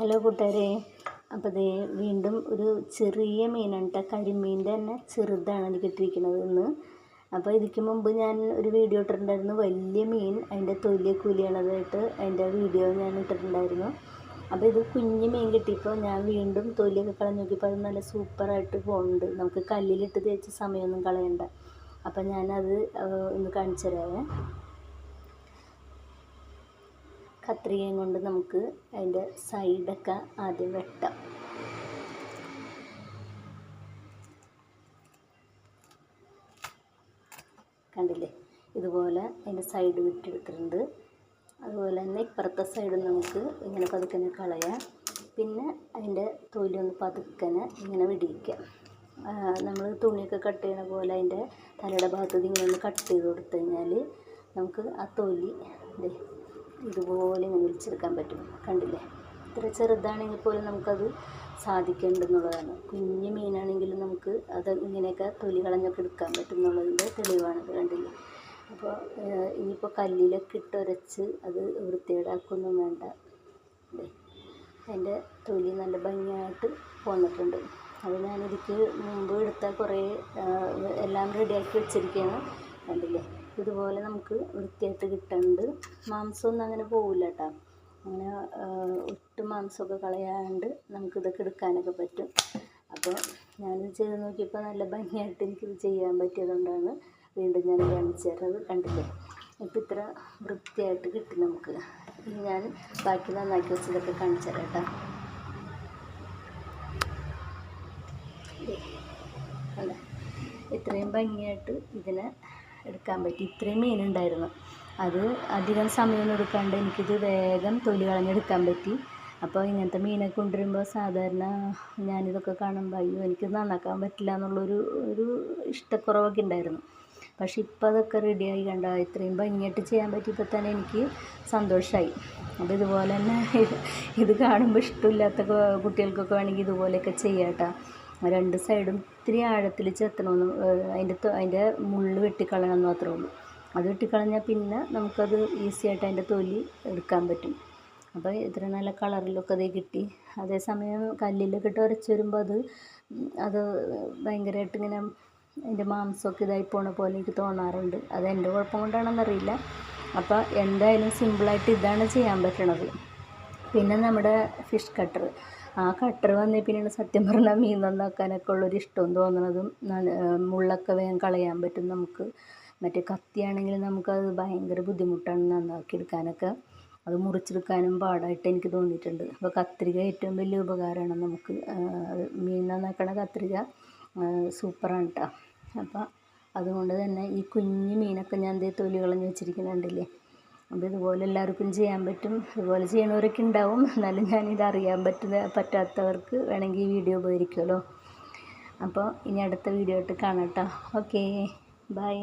Hello കൂട്ടുകാരെ, അപ്പോൾ ദേ വീണ്ടും ഒരു ചെറിയ മീനാണ് കേട്ടോ. കരിമീൻ്റെ തന്നെ ചെറുതാണ് എനിക്ക് ഇട്ടിരിക്കുന്നത് ഇന്ന്. അപ്പോൾ ഇതിക്ക് മുമ്പ് ഞാൻ ഒരു വീഡിയോ ഇട്ടിട്ടുണ്ടായിരുന്നു, വലിയ മീൻ അതിൻ്റെ തൊലി കൂലിയാണതായിട്ട് അതിൻ്റെ വീഡിയോ ഞാൻ ഇട്ടിട്ടുണ്ടായിരുന്നു. അപ്പോൾ ഇത് കുഞ്ഞ് മീൻ കിട്ടിയപ്പോൾ ഞാൻ വീണ്ടും തൊലിയൊക്കെ കളഞ്ഞ് നോക്കിയപ്പോൾ അത് നല്ല സൂപ്പറായിട്ട് പോകുന്നുണ്ട്. നമുക്ക് കല്ലിലിട്ട് തേച്ച് സമയമൊന്നും കളയണ്ട. അപ്പോൾ ഞാനത് ഒന്ന് കാണിച്ചു തരാമേ. കത്രികയും കൊണ്ട് നമുക്ക് അതിൻ്റെ സൈഡൊക്കെ ആദ്യം വെട്ടാം. കണ്ടില്ലേ, ഇതുപോലെ അതിൻ്റെ സൈഡ് വിട്ടെടുത്തിട്ടുണ്ട്. അതുപോലെ തന്നെ ഇപ്പുറത്തെ സൈഡ് നമുക്ക് ഇങ്ങനെ പതുക്കനെ കളയാം. പിന്നെ അതിൻ്റെ തൊലി ഒന്ന് പതുക്കനെ ഇങ്ങനെ വിടിയിക്കാം. നമ്മൾ തുണിയൊക്കെ കട്ട് ചെയ്യണ പോലെ അതിൻ്റെ തലയുടെ ഭാഗത്ത് ഇങ്ങനെ ഒന്ന് കട്ട് ചെയ്ത് കൊടുത്തു കഴിഞ്ഞാൽ നമുക്ക് ആ തൊലി ഇതുപോലെ ഇങ്ങനെ വിളിച്ചെടുക്കാൻ പറ്റും. കണ്ടില്ലേ, ഇത്ര ചെറുതാണെങ്കിൽ പോലും നമുക്കത് സാധിക്കേണ്ടെന്നുള്ളതാണ്. കുഞ്ഞു മീനാണെങ്കിലും നമുക്ക് അത് ഇങ്ങനെയൊക്കെ തൊലി കളഞ്ഞൊക്കെ എടുക്കാൻ പറ്റും എന്നുള്ളതിൻ്റെ തെളിവാണത്. കണ്ടില്ലേ. അപ്പോൾ ഇനിയിപ്പോൾ കല്ലിലൊക്കെ ഇട്ടുരച്ച് അത് വൃത്തികേടാക്കൊന്നും വേണ്ട. അതിൻ്റെ തൊലി നല്ല ഭംഗിയായിട്ട് പോന്നിട്ടുണ്ട്. അത് ഞാനിതിക്ക് മുമ്പ് എടുത്ത കുറേ എല്ലാം റെഡിയാക്കി വെച്ചിരിക്കുകയാണ്. കണ്ടില്ലേ, ഇതുപോലെ നമുക്ക് വൃത്തിയായിട്ട് കിട്ടുന്നുണ്ട്. മാംസമൊന്നും അങ്ങനെ പോവില്ല കേട്ടോ. അങ്ങനെ ഒട്ടും മാംസമൊക്കെ കളയാണ്ട് നമുക്കിതൊക്കെ എടുക്കാനൊക്കെ പറ്റും. അപ്പോൾ ഞാനിത് ചെയ്ത് നോക്കിയപ്പോൾ നല്ല ഭംഗിയായിട്ട് എനിക്കിത് ചെയ്യാൻ പറ്റിയതുകൊണ്ടാണ് വീണ്ടും ഞാൻ കാണിച്ചു തരുന്നത്. കണ്ടില്ലേ, ഇപ്പം ഇത്ര വൃത്തിയായിട്ട് കിട്ടി നമുക്ക്. ഇനി ഞാൻ ബാക്കി നന്നാക്കി വെച്ചതൊക്കെ കാണിച്ചു തരാം കേട്ടോ. അല്ല, ഇത്രയും ഭംഗിയായിട്ട് ഇതിനെ എടുക്കാൻ പറ്റി. ഇത്രയും മീനുണ്ടായിരുന്നു. അത് അധികം സമയമൊന്നും എടുക്കാണ്ട് എനിക്കിത് വേഗം തൊലി കളഞ്ഞെടുക്കാൻ പറ്റി. അപ്പോൾ ഇങ്ങനത്തെ മീനൊക്കെ കൊണ്ടുവരുമ്പോൾ സാധാരണ ഞാനിതൊക്കെ കാണുമ്പോൾ അയ്യോ എനിക്ക് നന്നാക്കാൻ പറ്റില്ല എന്നുള്ളൊരു ഇഷ്ടക്കുറവൊക്കെ ഉണ്ടായിരുന്നു. പക്ഷെ ഇപ്പോൾ അതൊക്കെ റെഡിയായി. കണ്ട ഇത്രയും ഭംഗിയായിട്ട് ചെയ്യാൻ പറ്റിയപ്പോൾ തന്നെ എനിക്ക് സന്തോഷമായി. അപ്പോൾ ഇതുപോലെ തന്നെ ഇത് കാണുമ്പോൾ ഇഷ്ടമില്ലാത്ത കുട്ടികൾക്കൊക്കെ വേണമെങ്കിൽ ഇതുപോലെയൊക്കെ ചെയ്യാം കേട്ടോ. രണ്ട് സൈഡും ഇത്തിരി ആഴത്തിൽ ചെത്തണമെന്ന്, അതിൻ്റെ മുള്ള് വെട്ടിക്കളയണമെന്ന് മാത്രമേ ഉള്ളൂ. അത് വെട്ടിക്കളഞ്ഞാൽ പിന്നെ നമുക്കത് ഈസി ആയിട്ട് അതിൻ്റെ തൊലി എടുക്കാൻ പറ്റും. അപ്പോൾ ഇത്ര നല്ല കളറിലൊക്കെ അത് കിട്ടി. അതേസമയം കല്ലിലൊക്കെ ഇട്ട് ഉരച്ച് വരുമ്പോൾ അത് ഭയങ്കരമായിട്ട് ഇങ്ങനെ അതിൻ്റെ മാംസമൊക്കെ ഇതായി പോണ പോലെ എനിക്ക് തോന്നാറുണ്ട്. അത് എൻ്റെ കുഴപ്പം കൊണ്ടാണെന്നറിയില്ല. അപ്പോൾ എന്തായാലും സിമ്പിളായിട്ട് ഇതാണ് ചെയ്യാൻ പറ്റണത്. പിന്നെ നമ്മുടെ ഫിഷ് കട്ടർ, ആ കട്ടർ വന്നേ പിന്നെയാണ് സത്യം പറഞ്ഞാൽ മീൻ നന്നാക്കാനൊക്കെ ഉള്ളൊരു ഇഷ്ടവും തോന്നുന്നതും. മുള്ളൊക്കെ വേഗം കളയാൻ പറ്റും നമുക്ക്. മറ്റേ കത്തിയാണെങ്കിൽ നമുക്കത് ഭയങ്കര ബുദ്ധിമുട്ടാണ് നന്നാക്കിയെടുക്കാനൊക്കെ. അത് മുറിച്ചെടുക്കാനും പാടായിട്ട് എനിക്ക് തോന്നിയിട്ടുണ്ട്. അപ്പോൾ കത്രിക ഏറ്റവും വലിയ ഉപകാരമാണ് നമുക്ക്. മീൻ നന്നാക്കണ കത്രിക സൂപ്പറാണ് കേട്ടോ. അപ്പോൾ അതുകൊണ്ട് തന്നെ ഈ കുഞ്ഞു മീനൊക്കെ ഞാൻ തൊലി കളഞ്ഞ് വെച്ചിരിക്കുന്നുണ്ടല്ലേ. അപ്പോൾ ഇതുപോലെ എല്ലാവർക്കും ചെയ്യാൻ പറ്റും. ഇതുപോലെ ചെയ്യണവരൊക്കെ ഉണ്ടാവും. എന്നാലും ഞാനിത് അറിയാൻ പറ്റാത്തവർക്ക് വേണമെങ്കിൽ ഈ വീഡിയോ ഉപകരിക്കുമല്ലോ. അപ്പോൾ ഇനി അടുത്ത വീഡിയോ ആയിട്ട് കാണാം കേട്ടോ. Okay, by.